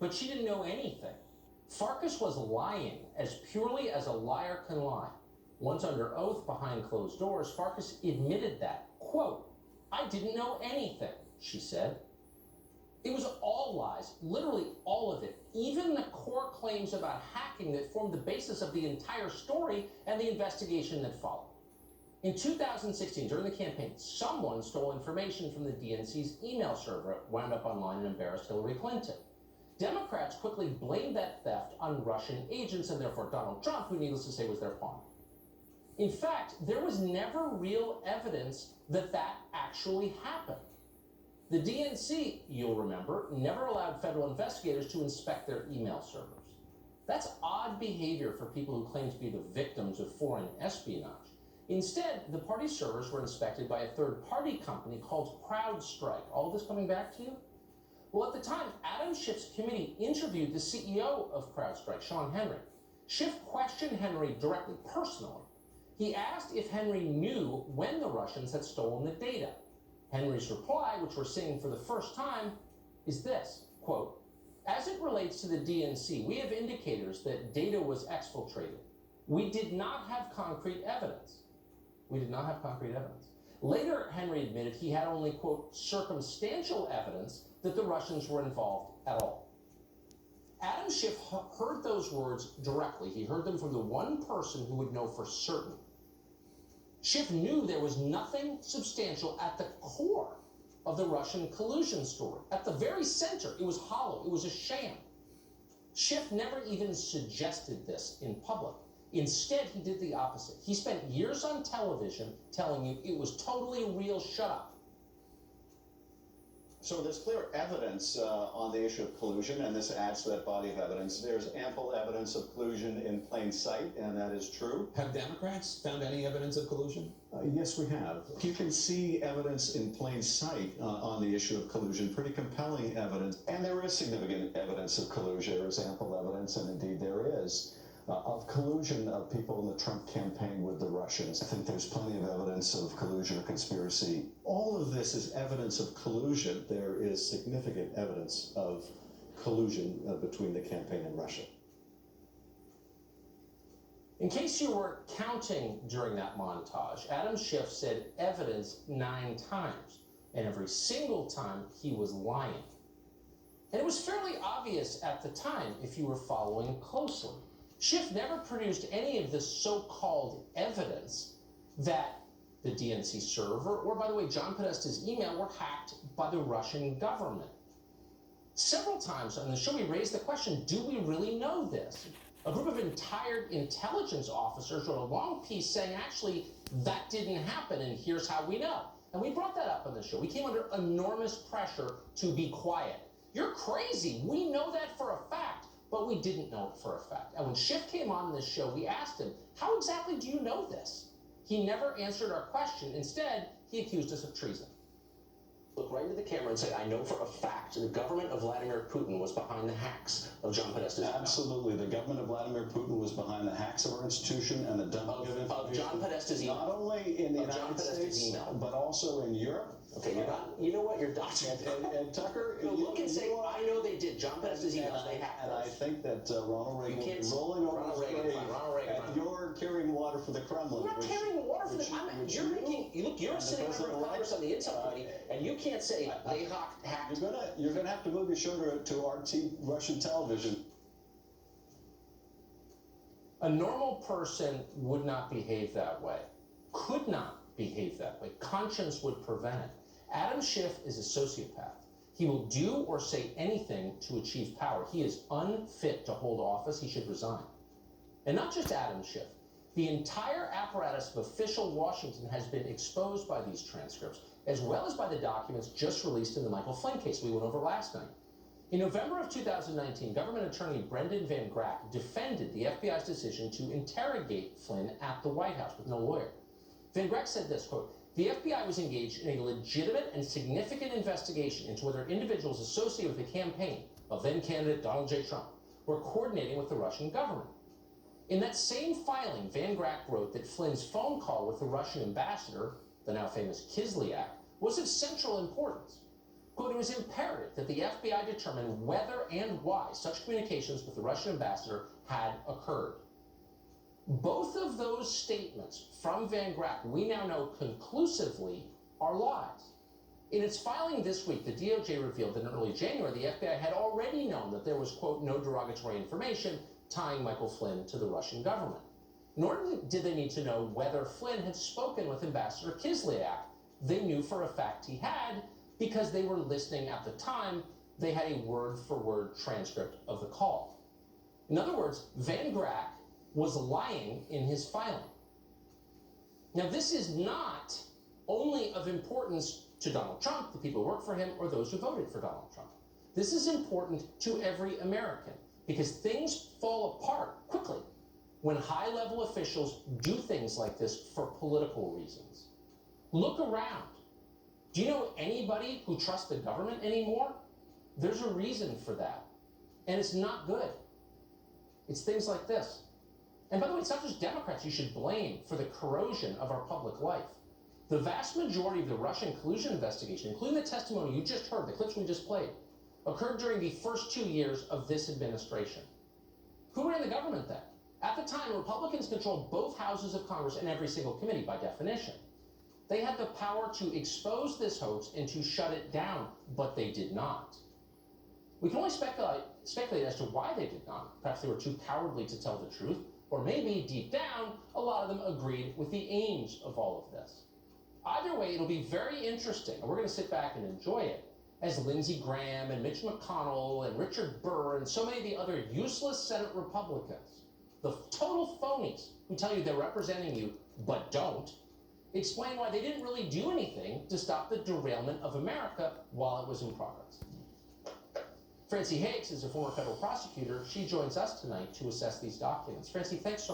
but she didn't know anything. Farkas was lying as purely as a liar can lie. Once under oath behind closed doors, Farkas admitted that, quote, "I didn't know anything," she said. It was all lies, literally all of it, even the core claims about hacking that formed the basis of the entire story and the investigation that followed. In 2016, during the campaign, someone stole information from the DNC's email server, wound up online and embarrassed Hillary Clinton. Democrats quickly blamed that theft on Russian agents and therefore Donald Trump, who needless to say was their pawn. In fact, there was never real evidence that that actually happened. The DNC, you'll remember, never allowed federal investigators to inspect their email servers. That's odd behavior for people who claim to be the victims of foreign espionage. Instead, the party's servers were inspected by a third-party company called CrowdStrike. All of this coming back to you? Well, at the time, Adam Schiff's committee interviewed the CEO of CrowdStrike, Sean Henry. Schiff questioned Henry directly, personally. He asked if Henry knew when the Russians had stolen the data. Henry's reply, which we're seeing for the first time, is this, quote, "As it relates to the DNC, we have indicators that data was exfiltrated. We did not have concrete evidence." We did not have concrete evidence. Later, Henry admitted he had only, quote, "circumstantial evidence that the Russians were involved at all." Adam Schiff heard those words directly. He heard them from the one person who would know for certain. Schiff knew there was nothing substantial at the core of the Russian collusion story. At the very center, it was hollow, it was a sham. Schiff never even suggested this in public. Instead, he did the opposite. He spent years on television telling you it was totally real, shut up. So there's clear evidence on the issue of collusion, and this adds to that body of evidence. There's ample evidence of collusion in plain sight, and that is true. Have Democrats found any evidence of collusion? Yes, we have. You can see evidence in plain sight on the issue of collusion, pretty compelling evidence. And there is significant evidence of collusion. There is ample evidence, and indeed there is, of collusion of people in the Trump campaign with the Russians. I think there's plenty of evidence of collusion or conspiracy. All of this is evidence of collusion. There is significant evidence of collusion between the campaign and Russia. In case you weren't counting during that montage, Adam Schiff said evidence 9 times, and every single time he was lying. And it was fairly obvious at the time if you were following closely. Schiff never produced any of this so-called evidence that the DNC server, or by the way, John Podesta's email, were hacked by the Russian government. Several times on the show, we raised the question, do we really know this? A group of retired intelligence officers wrote a long piece saying, actually, that didn't happen, and here's how we know. And we brought that up on the show. We came under enormous pressure to be quiet. You're crazy. We know that for a fact. But we didn't know it for a fact. And when Schiff came on this show, we asked him, how exactly do you know this? He never answered our question. Instead, he accused us of treason. Look right into the camera and say, I know for a fact the government of Vladimir Putin was behind the hacks of John Podesta's email. Absolutely. The government of Vladimir Putin was behind the hacks of our institution and the dumping of information. Of John Podesta's email. Not only in the United States, but also in Europe. Okay, you're not, you know what, you're not. And Tucker, no, look and say, I know they did. John Podesta's emails, they hacked those. And I think that Ronald Reagan will be rolling over his grave. You're carrying water for the Kremlin. I'm not carrying water for the Kremlin. You're a sitting member of Congress on the Intel Committee, and you can't say they hacked. You're gonna have to move your show to RT Russian television. A normal person would not behave that way. Could not behave that way. Conscience would prevent it. Adam Schiff is a sociopath. He will do or say anything to achieve power. He is unfit to hold office. He should resign. And not just Adam Schiff. The entire apparatus of official Washington has been exposed by these transcripts, as well as by the documents just released in the Michael Flynn case we went over last night. In November of 2019, government attorney Brendan Van Grack defended the FBI's decision to interrogate Flynn at the White House with no lawyer. Van Grack said this, quote, the FBI was engaged in a legitimate and significant investigation into whether individuals associated with the campaign of then-candidate Donald J. Trump were coordinating with the Russian government. In that same filing, Van Grack wrote that Flynn's phone call with the Russian ambassador, the now famous Kislyak, was of central importance. Quote, it was imperative that the FBI determine whether and why such communications with the Russian ambassador had occurred. Both of those statements from Van Grack, we now know conclusively, are lies. In its filing this week, the DOJ revealed that in early January, the FBI had already known that there was, quote, no derogatory information tying Michael Flynn to the Russian government. Nor did they need to know whether Flynn had spoken with Ambassador Kislyak. They knew for a fact he had, because they were listening at the time. They had a word-for-word transcript of the call. In other words, Van Grack was lying in his filing. Now, this is not only of importance to Donald Trump, the people who work for him, or those who voted for Donald Trump. This is important to every American because things fall apart quickly when high-level officials do things like this for political reasons. Look around. Do you know anybody who trusts the government anymore? There's a reason for that, and it's not good. It's things like this. And by the way, it's not just Democrats you should blame for the corrosion of our public life. The vast majority of the Russian collusion investigation, including the testimony you just heard, the clips we just played, occurred during the first 2 years of this administration. Who ran the government then? At the time, Republicans controlled both houses of Congress and every single committee by definition. They had the power to expose this hoax and to shut it down, but they did not. We can only speculate as to why they did not. Perhaps they were too cowardly to tell the truth, or maybe deep down, a lot of them agreed with the aims of all of this. Either way, it'll be very interesting, and we're going to sit back and enjoy it, as Lindsey Graham and Mitch McConnell and Richard Burr and so many of the other useless Senate Republicans, the total phonies who tell you they're representing you but don't, explain why they didn't really do anything to stop the derailment of America while it was in progress. Francie Higgs is a former federal prosecutor. She joins us tonight to assess these documents. Francie, thanks so much.